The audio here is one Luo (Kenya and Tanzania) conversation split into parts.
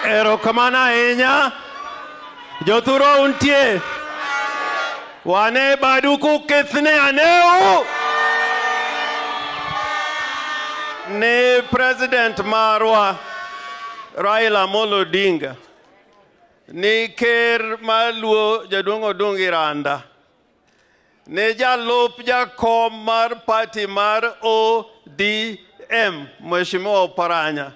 Erokamano ahinya. Jothuro untie. Wane baduku kithne aneu. Ne President marwa Raila Molo Odinga. Ni ker maluo jaduong' Odungi Randa. Ne jalup jakom mar party mar ODM Mheshimiwa Oparanya.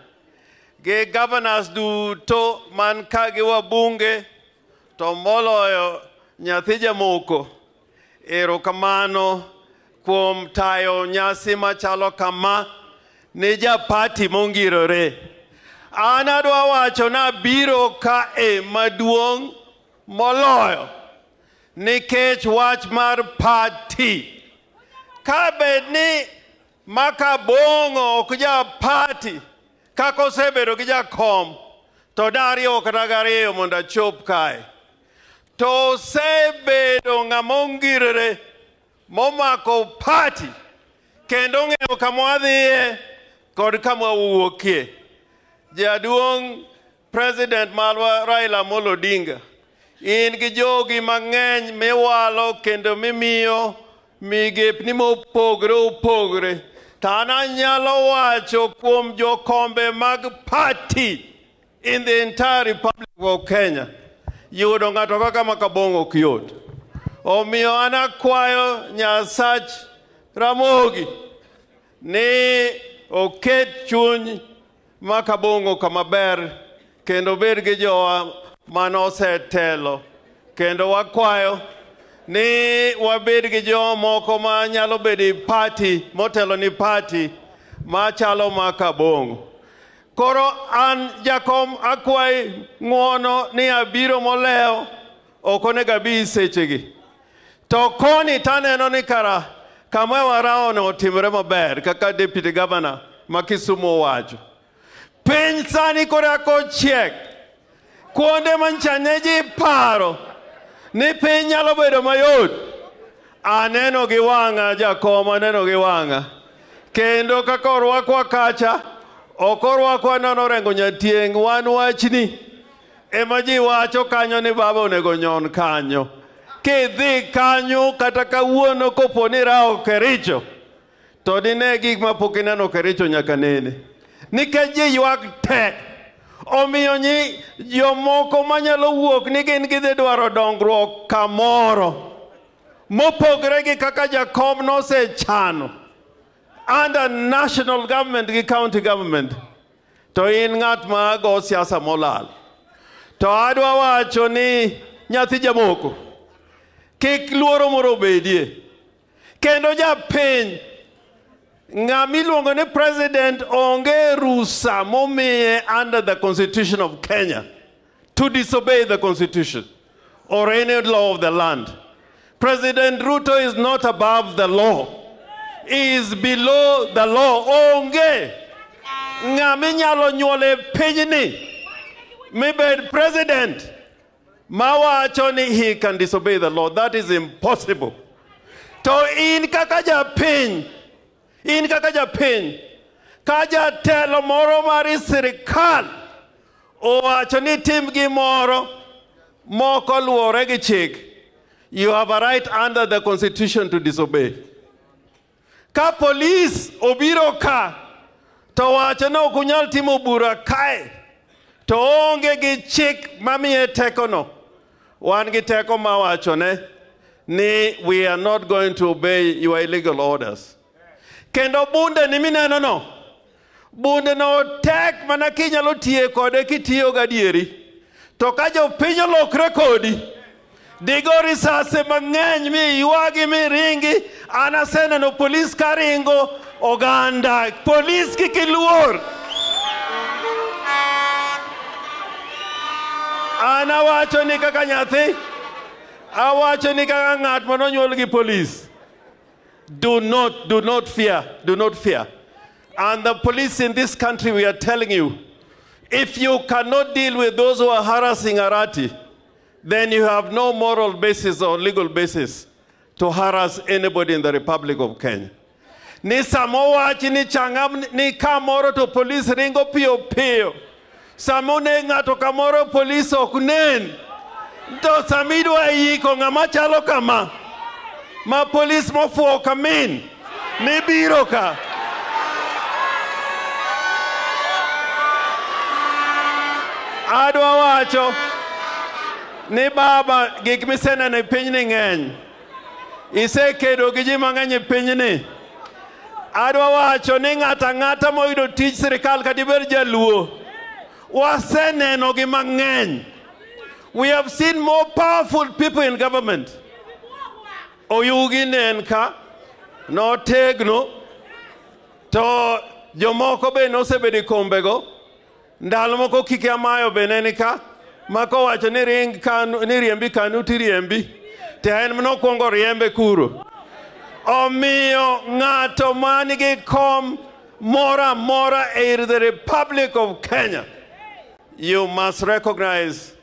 Ge governors duto man ka gi wabunge to moloyo nyathi jamoko. Erokamano kuom tayo nyasi machalo kama ne ja party mongirore. An adwa wacho na biro ka maduong' moloyo nikech wach mar party. Ka bed ni Makabongo ok ja party kaka osebedo gi jakom to dario kata gariyo mondo achop kae. To osebedo ng'ama ongirore momako party kendo ng'eyo kama wadhiye kod kama wawuokie. Jaduong' President marwa Raila Molo Odinga, in gi jogi mang'eny miwalo kendo mimiyo migepni mopogore. To an anyalo wacho kuom jokombe mag party in the entire Republic of Kenya. Yudo ng'ato kaka Makabongo ok yot. Omiyo an akwayo Nyasach Ramogi ni oket chuny Makabongo kama ber kendo bed gi jowa manosetelo. Kendo wakwayo ni wabed gi jowa moko ma nyalo bedo party motelo ni party machalo Makabongo. Koro an jakom akwai ng'wono ni abiro moleo ok onego abi sechegi. To koni taneno ni kara kama waraono otimore maber kaka deputy governor ma Kisumu wacho. Piny sani korako chiek. Kuonde manchane ji paro ni piny nyalo bedo mayot. Aneno gi wang'a jakom, aneno gi wang'a. Kendo kaka orwakwa kacha, ok orwakwa nono Orengo nyatieng'. Wan wachni ema ji wacho kanyo ni baba onego nyon kanyo. Kidhi kanyo kata kawuono kopo ni rawo Kericho, to dine gik mapok ineno Kericho nyaka nene. Nikech ji ywak te. Omiyo ni jomoko manyalo wuok ni gin gidhi dwaro dongruok kamoro mopogre gi kaka jakom nosechano under national government gi county government. To in ng'at ma go siasa molal. To adwa wacho ni nyathi jamoko kik luoro moro bedie. Kendo japiny ng'ama iluongo ni president onge rusa momiye under the constitution of Kenya to disobey the constitution or any law of the land. President Ruto is not above the law. He is below the law. Onge ng'ama inyalo nyuole pinyni mibed president mawacho ni he can disobey the law. That is impossible. To in kaka japiny, ka jatelo moro mar sirikal owacho ni tim gimoro moko luwore gi chik, you have a right under the constitution to disobey. Ka police obiro ka to wacho ni ok unyal timo bura kae, to onge gi chik mamiye tekono, wan gi teko mawachone ni we are not going to obey your illegal orders. Kendo bunde ni mineno no. Bunde no tek mana kinyalo tiye kode kitiyo gadieri. To ka jopiny olokre kodi, digo risase mang'eny mi ywagi mi ringi. An aseneno polis ka ringo oganda. Polis kik iluor. An awacho ni kaka nyathi, awacho ni kaka ng'at manonyuol gi polis. Do not fear. And the police in this country, we are telling you, if you cannot deal with those who are harassing Arati, then you have no moral basis or legal basis to harass anybody in the Republic of Kenya. Ni samowachi ni changam ni kamoro to police ringo pio. Samone ng'ato kamoro polis ok nen. To samidwa yiko ng'ama chalo kama. Ma polis mofuo kamin. Ni biro ka. Adwa wacho ni baba gik miseneno e piny ni ng'eny. Isekedo gi ji mang'eny e piny ni. Adwa wacho ni ng'ata ng'ata moyudo tich sirikal kata ibed jaluo. Waseneno gi mang'eny. We have seen more powerful people in government. Oyugi nen ka, no tegno, to jomoko be nosebedo kombego. Ndalo moko kike amayo be neni ka, mako wacho ni riembi kanu ti riembi. Te en nokwongo riembe kuro. Omiyo ng'ato manigi kom mora in the Republic of Kenya. You must recognize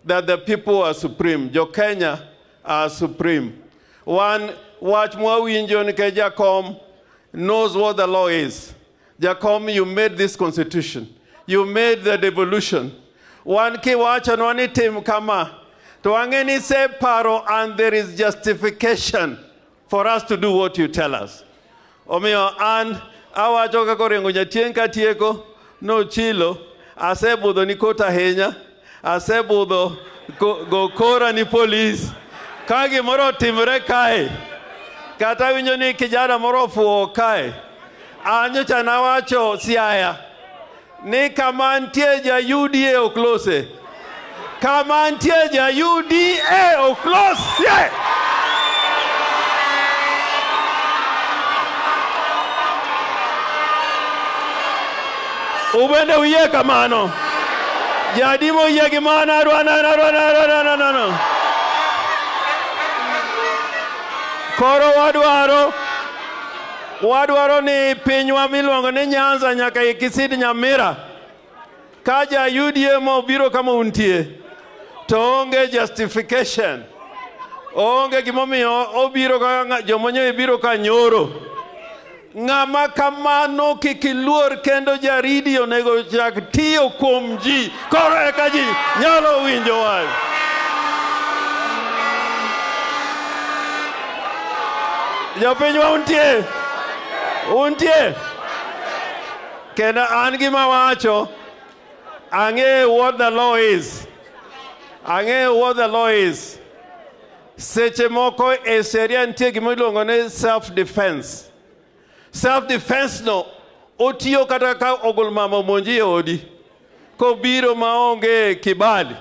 that the people are supreme. Jo Kenya are supreme. One watch mwawinjo ni ke Jakom knows what the law is. Jakom, you made this constitution. You made the devolution. One ki wacho no ni tim kama. To angeni se paro and there is justification for us to do what you tell us. Omiyo an awacho kako rengo nyatien ka tieko no chilo asebudho ni kota ahinya asebudho go kora ni police kagi moro timre kae kata winjo ni kijana moro fuo kae anyo chana wacho siaya ni kama ntie ja UDA oklose kama ntie ja UDA oklose Ubende uye kamano. Jadimo uye kimana no. Koro wadwaro ni pinywa miluongo ni Nyanza nyaka Kisii Nyamira. Kaja UDA mo biro kama untie. To onge justification. Onge gimomiyo obiro ka jomonyo biro ka nyoro. Ng'ama kamano kikiluor kendo jaridi onego chak tiyo kuom ji koro eka ji nyalo winjo wach. Jopinywa untie kendo an gima wacho ang'e what the law is. Seche moko e sheria nitie gima iluongo ni self-defense. Self-defense no, otiyo kata ka ogol mama monji e odi, ko biro maonge kibali.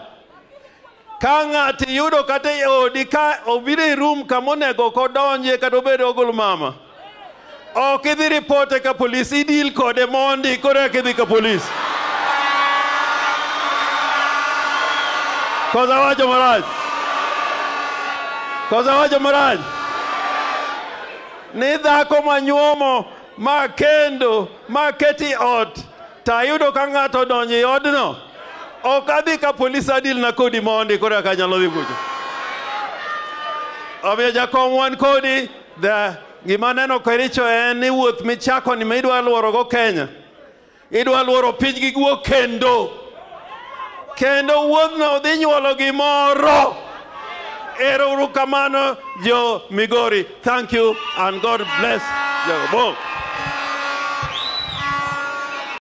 Ka ng'ati yudo kata e odi ka obiro e room kamonego kodonje kata obedo ogol mama. Ok idhi ripote ka polis, idil kode mondi, koro eka idhi ka polis. Kosa wacho marach. Ni dhako manyuomo makendo maketi ot tayudo ka ng'ato donjo e odno ok adhi ka polis adil na kodi mondi koro eka nyalo dhi kucho. Omiyo Jakom wan kodi gima neno koricho en ni wuoth michako ni midwa luoro go Kenya. Idwa luoro piny gi guo kendo wuodhno dhi nyuolo gimoro. Ero kamano jo Migori. Thank you and God bless. Boom.